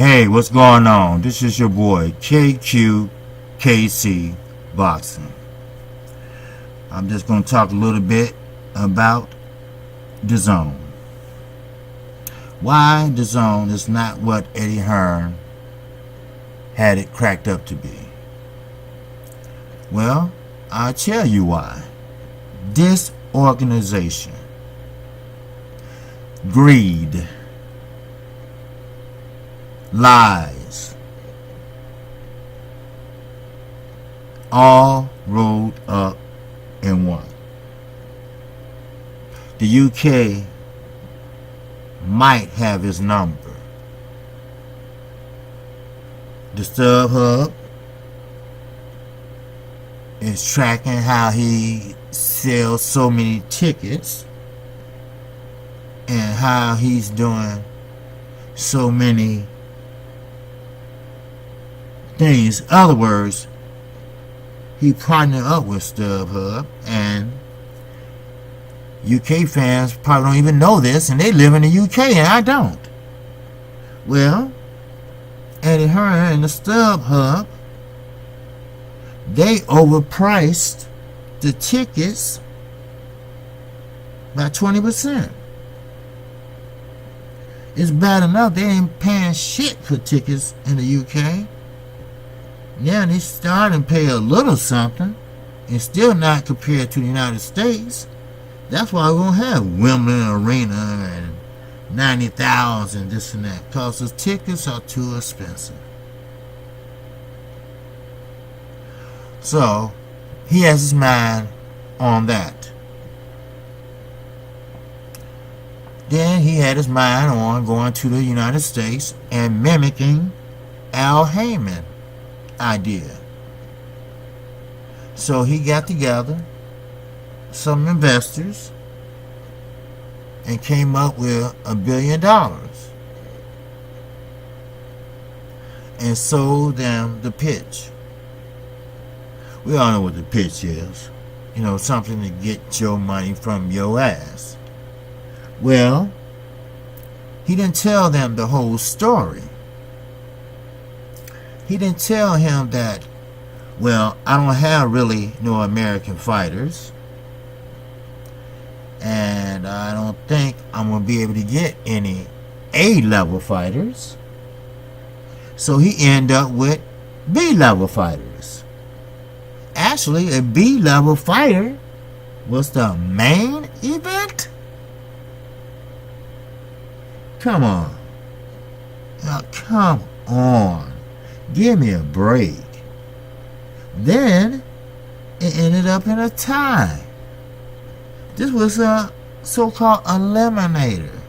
Hey, what's going on? This is your boy KQKC Boxing. I'm just going to talk a little bit about Dazn. Why Dazn is not what Eddie Hearn had it cracked up to be. Well, I'll tell you why. Disorganization, greed, lies, all rolled up in one. The UK might have his number. The StubHub is tracking how he sells so many tickets and how he's doing so many things. In other words, he partnered up with StubHub, and UK fans probably don't even know this, and they live in the UK and I don't. Well, Eddie Hearn and the StubHub, they overpriced the tickets by 20%. It's bad enough they ain't paying shit for tickets in the UK. Now they starting to pay a little something, and still not compared to the United States. That's why we don't have Wimbledon Arena and 90,000 this and that, because the tickets are too expensive. So he has his mind on that. Then he had his mind on going to the United States and mimicking Al Heyman idea. So he got together some investors and came up with $1 billion and sold them the pitch. We all know what the pitch is. You know, something to get your money from your ass. Well, he didn't tell them the whole story. He didn't tell him that, well, I don't have really no American fighters, and I don't think I'm going to be able to get any A-level fighters. So he ended up with B-level fighters. Actually, a B-level fighter was the main event? Come on. Now, come on. Give me a break. Then it ended up in a tie. This was a so-called Eliminator,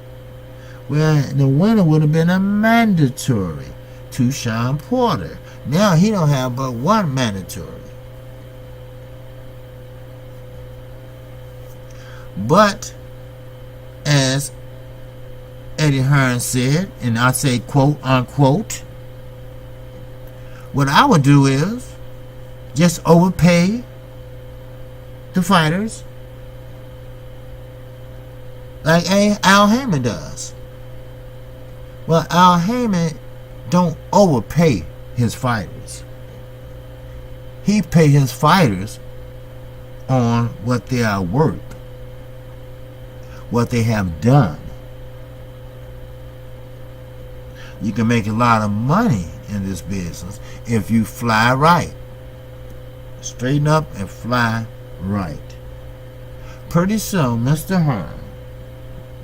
where the winner would have been a mandatory to Sean Porter. Now he don't have but one mandatory. But as Eddie Hearn said, and I say quote unquote, what I would do is just overpay the fighters like Al Heyman does. Well, Al Heyman don't overpay his fighters. He pay his fighters on what they are worth, what they have done. You can make a lot of money in this business if you fly right. Straighten up and fly right. Pretty soon, Mr. Hearn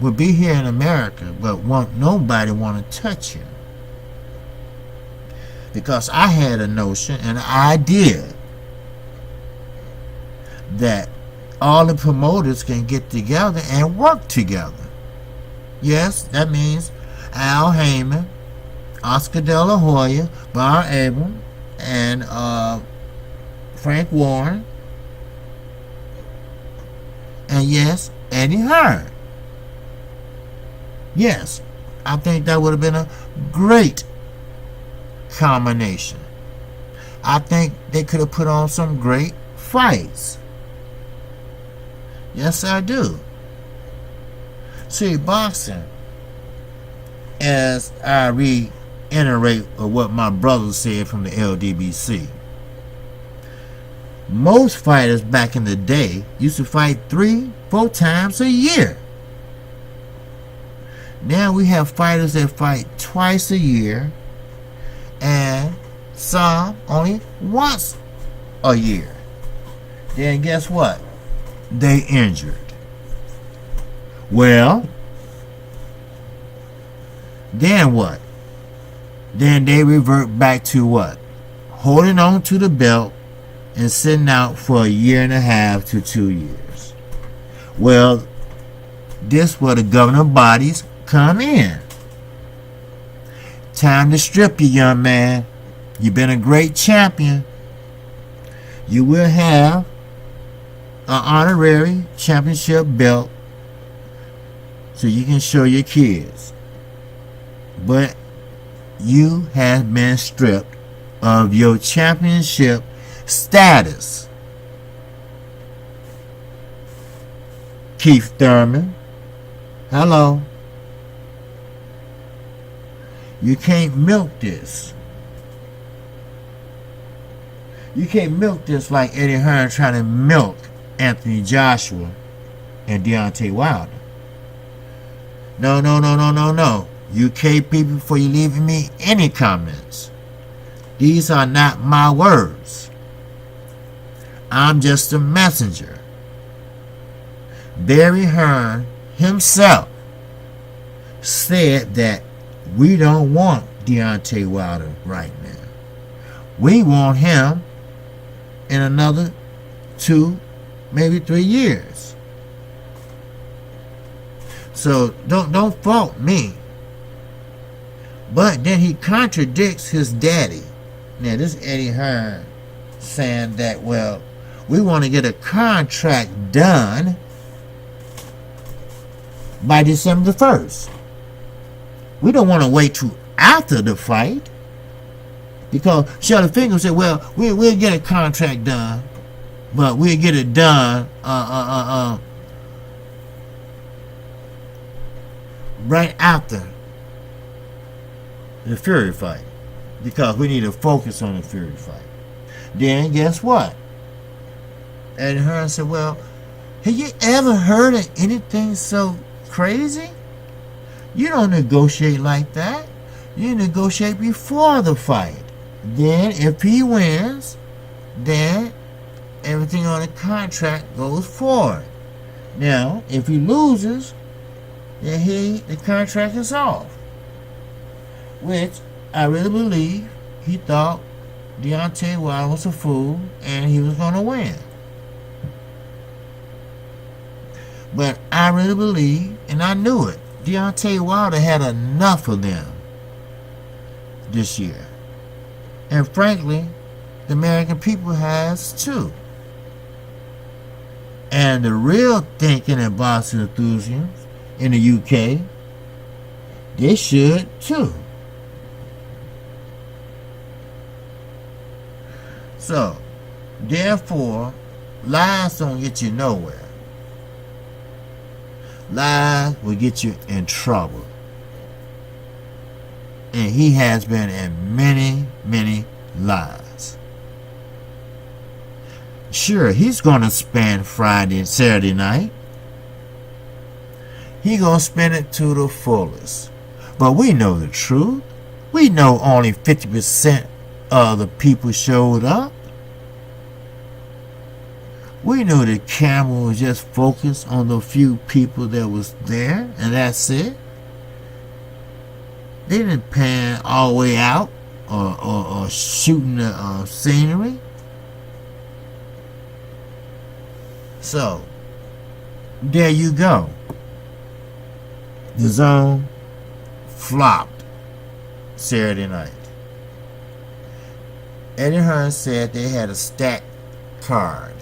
will be here in America, but nobody want to touch him. Because I had a notion, an idea, that all the promoters can get together and work together. Yes, that means Al Heyman, Oscar De La Hoya, Bar Abram, and Frank Warren, and yes, Eddie Hearn. Yes, I think that would have been a great combination. I think they could have put on some great fights. Yes, I do. See, boxing, as I reiterate what my brother said from the LDBC, most fighters back in the day used to fight 3-4 times a year. Now we have fighters that fight twice a year, and some only once a year. Then guess what? They injured. Well, then what? Then they revert back to what? Holding on to the belt and sitting out for 1.5 to 2 years. Well, this where the governing bodies come in. Time to strip you, young man. You've been a great champion. You will have an honorary championship belt so you can show your kids. But you have been stripped of your championship status. Keith Thurman, hello. You can't milk this. You can't milk this like Eddie Hearn trying to milk Anthony Joshua and Deonte Wilder. No. UK people, before you leaving me any comments, these are not my words. I'm just a messenger. Barry Hearn himself said that we don't want Deonte Wilder right now. We want him in another 2, maybe 3 years. So don't fault me. But then he contradicts his daddy. Now this Eddie Hearn saying that, well, we want to get a contract done by December 1st. We don't want to wait till after the fight. Because Shelly Finger said, well, we'll get a contract done, but we'll get it done right after the Fury fight, because we need to focus on the Fury fight. Then guess what? Eddie Hearn said, well, have you ever heard of anything so crazy? You don't negotiate like that. You negotiate before the fight. Then if he wins, then everything on the contract goes forward. Now, if he loses, then the contract is off. Which I really believe he thought Deontay Wilder was a fool and he was going to win. But I really believe, and I knew it, Deontay Wilder had enough of them this year. And frankly, the American people has too. And the real thinking and boxing enthusiasts in the UK, they should too. So, therefore, lies don't get you nowhere. Lies will get you in trouble. And he has been in many, many lies. Sure, he's going to spend Friday and Saturday night. He's going to spend it to the fullest. But we know the truth. We know only 50% of the people showed up. We knew the camera was just focused on the few people that was there, and that's it. They didn't pan all the way out or shooting the scenery. So, there you go. Dazn flopped Saturday night. Eddie Hearn said they had a stacked card.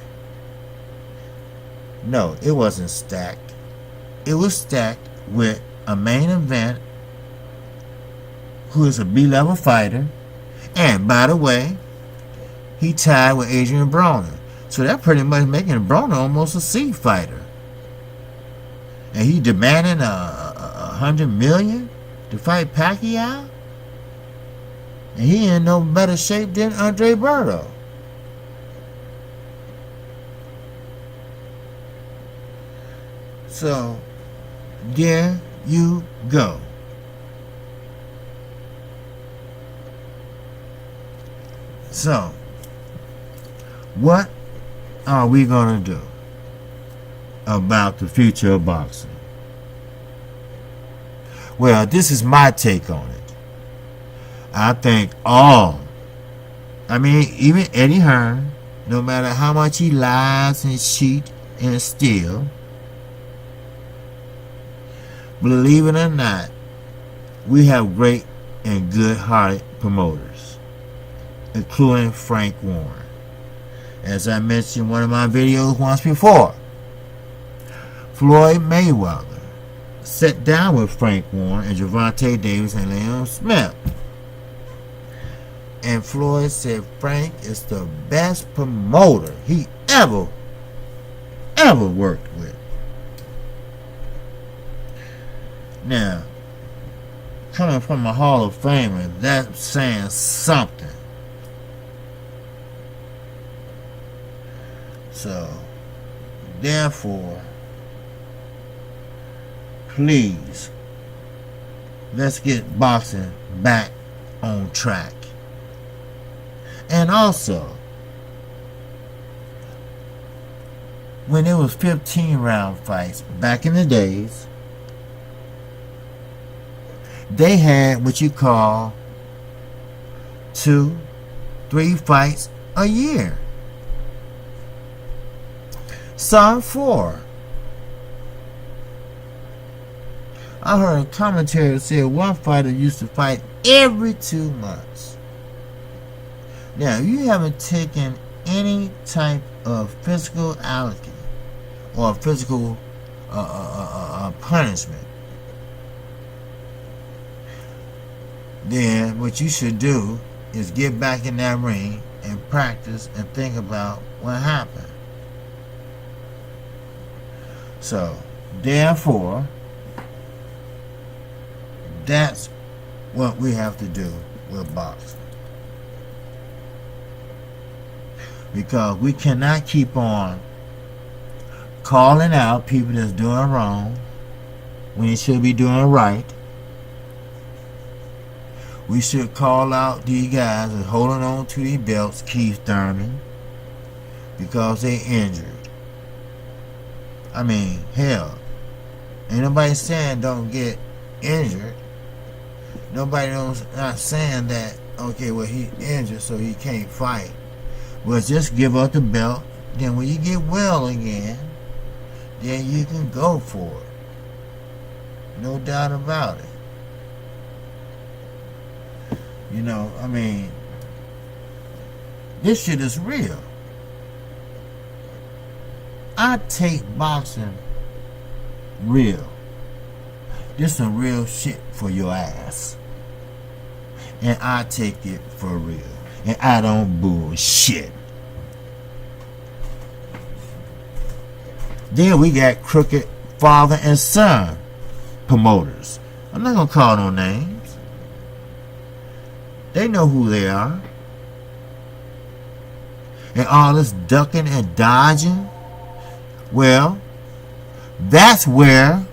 No, it wasn't stacked. It was stacked with a main event who is a B-level fighter. And by the way, he tied with Adrian Broner. So that pretty much making Broner almost a C fighter. And he demanding $100 million to fight Pacquiao. And he in no better shape than Andre Berto. So there you go. So what are we going to do about the future of boxing? Well, this is my take on it. I think even Eddie Hearn, no matter how much he lies and cheat and steal, believe it or not, we have great and good-hearted promoters, including Frank Warren. As I mentioned in one of my videos once before, Floyd Mayweather sat down with Frank Warren and Gervonta Davis and Leon Smith. And Floyd said Frank is the best promoter he ever worked with. Now, coming from a Hall of Famer, that's saying something. So, therefore, please, let's get boxing back on track. And also, when it was 15-round fights back in the days, they had what you call 2-3 fights a year. Some 4. I heard a commentator say one fighter used to fight every 2 months. Now, you haven't taken any type of physicality or physical punishment, then what you should do is get back in that ring and practice and think about what happened. So, therefore, that's what we have to do with boxing. Because we cannot keep on calling out people that's doing wrong when they should be doing right. We should call out these guys that's holding on to these belts, Keith Thurman, because they injured. I mean, hell, ain't nobody saying don't get injured. Nobody not saying that, okay, well, he injured so he can't fight. Well, just give up the belt. Then when you get well again, then you can go for it. No doubt about it. You know, I mean, this shit is real. I take boxing real. This is some real shit for your ass. And I take it for real. And I don't bullshit. Then we got crooked father and son promoters. I'm not going to call no names. They know who they are. And all this ducking and dodging, well, that's where,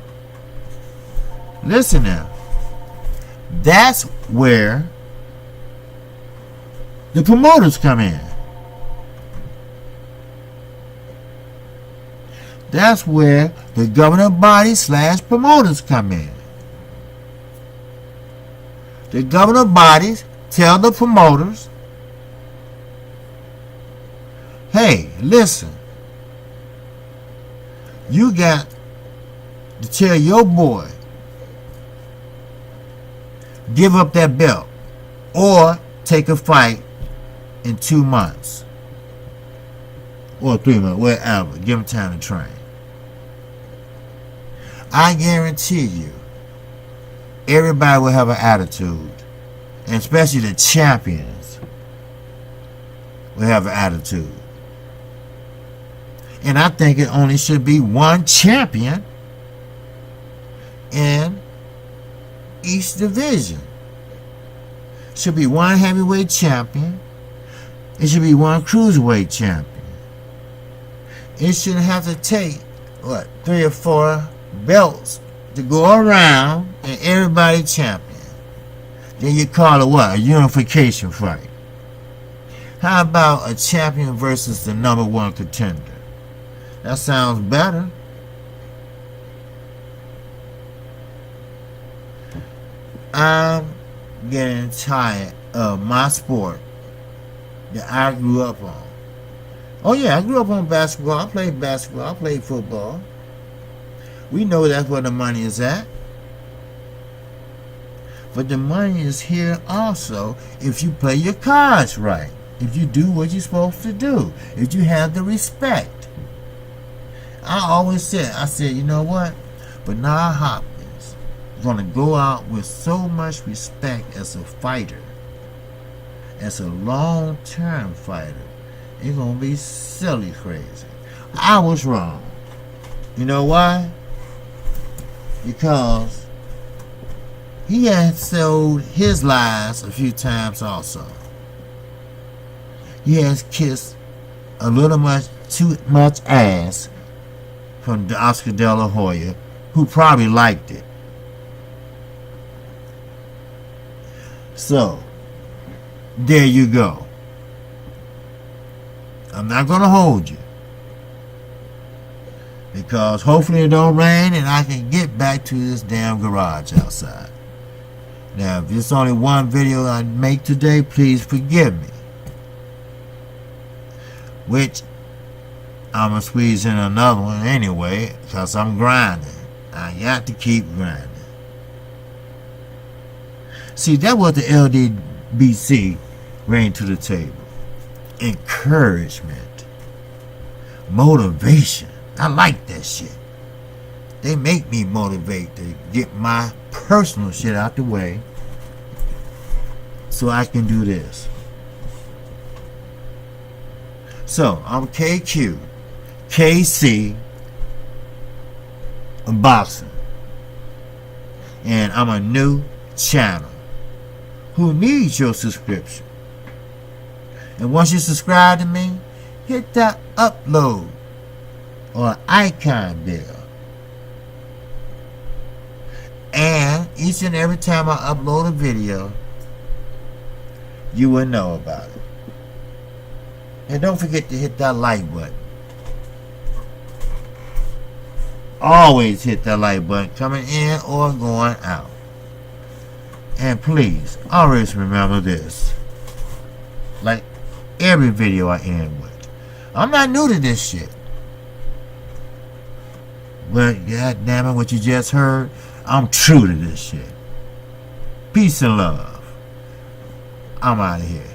listen now, that's where the promoters come in. That's where the governing body / promoters come in. The governing bodies tell the promoters, hey, listen, you got to tell your boy, give up that belt or take a fight in 2 months or 3 months, whatever. Give him time to train. I guarantee you, everybody will have an attitude, and especially the champions will have an attitude. And I think it only should be one champion in each division. Should be one heavyweight champion. It should be one cruiserweight champion. It shouldn't have to take, 3 or 4 belts to go around and everybody champion. Then you call it what? A unification fight. How about a champion versus the #1 contender? That sounds better. I'm getting tired of my sport that I grew up on. Oh yeah, I grew up on basketball. I played basketball. I played football. We know that's where the money is at. But the money is here also if you play your cards right. If you do what you're supposed to do. If you have the respect. I always said, you know what? Bernard Hopkins is going to go out with so much respect as a fighter. As a long-term fighter. It's going to be silly crazy. I was wrong. You know why? Because he has sold his lies a few times also. He has kissed a little too much ass from Oscar De La Hoya, who probably liked it. So, there you go. I'm not going to hold you. Because hopefully it don't rain and I can get back to this damn garage outside. Now, if it's only one video I make today, please forgive me. Which, I'm going to squeeze in another one anyway, because I'm grinding. I got to keep grinding. See, that was the LDBC bring to the table. Encouragement. Motivation. I like that shit. They make me motivate to get my personal shit out the way so I can do this. So, I'm KQ, KC, boxing. And I'm a new channel who needs your subscription. And once you subscribe to me, hit that upload or icon bell. And each and every time I upload a video, you will know about it. And don't forget to hit that like button. Always hit that like button coming in or going out. And please, always remember this. Like every video I end with. I'm not new to this shit. But god damn it, what you just heard, I'm true to this shit. Peace and love. I'm out of here.